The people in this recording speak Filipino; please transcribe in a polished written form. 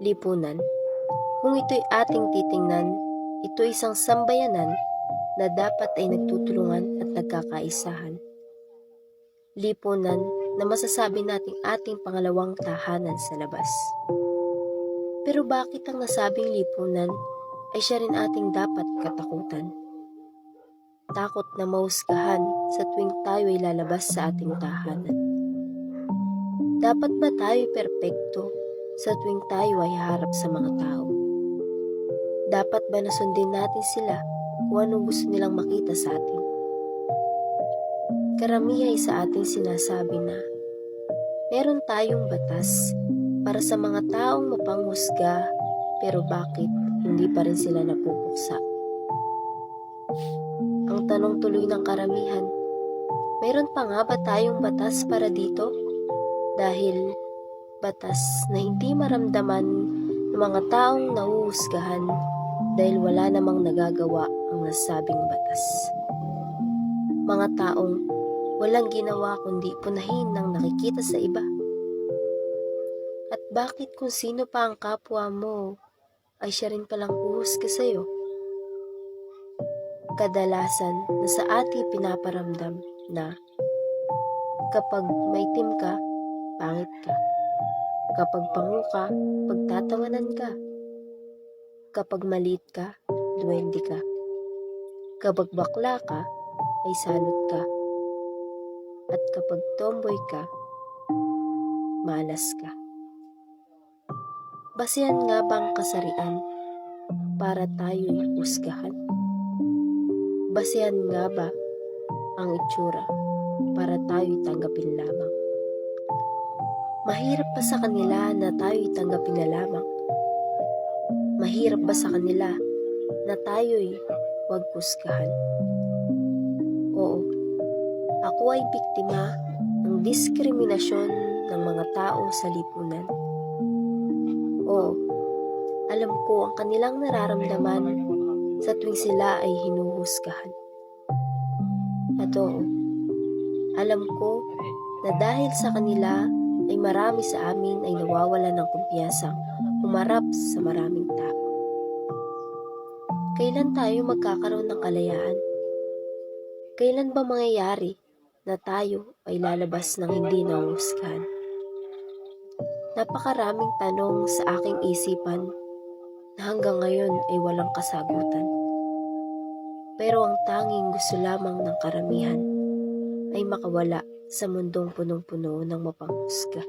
Lipunan. Kung ito'y ating titingnan, ito isang sambayanan na dapat ay nagtutulungan at nagkakaisahan. Lipunan na masasabi nating ating pangalawang tahanan sa labas. Pero bakit ang nasabing lipunan ay siya rin ating dapat katakutan? Takot na mahusgahan sa tuwing tayo ay lalabas sa ating tahanan. Dapat ba tayo perpekto sa tuwing tayo ay haharap sa mga tao? Dapat ba nasundin natin sila kung anong gusto nilang makita sa atin? Karamihan sa ating sinasabi na meron tayong batas para sa mga taong mapanghusga, pero bakit hindi pa rin sila napupuksa? Ang tanong tuloy ng karamihan, meron pa nga ba tayong batas para dito? Dahil batas na hindi maramdaman ng mga taong nahuhusgahan dahil wala namang nagagawa ang nasabing batas. Mga taong walang ginawa kundi punahin ng nakikita sa iba. At bakit kung sino pa ang kapwa mo ay siya rin palang uhusga sa'yo? Kadalasan na sa ating pinaparamdam na kapag maitim ka, pangit ka. Kapag pango ka, pagtatawanan ka. Kapag maliit ka, duwende ka. Kapag bakla ka, ay salot ka. At kapag tomboy ka, malas ka. Basehan nga bang kasarian para tayo'y husgahan? Basehan nga ba ang itsura para tayo'y tanggapin lamang? Mahirap pa sa kanila na tayo'y tanggapin na lamang? Mahirap ba sa kanila na tayo'y huwag husgahan? Oo, ako ay biktima ng diskriminasyon ng mga tao sa lipunan. Oo, alam ko ang kanilang nararamdaman sa tuwing sila ay hinuhusgahan. At oo, alam ko na dahil sa kanila ay marami sa amin ay nawawalan ng kumpiyansang humarap sa maraming tao. Kailan tayo magkakaroon ng kalayaan? Kailan ba mangyayari na tayo ay lalabas ng hindi nahuhusgahan? Napakaraming tanong sa aking isipan na hanggang ngayon ay walang kasagutan. Pero ang tanging gusto lamang ng karamihan ay makawala sa mundong punong-puno ng mapanghusga.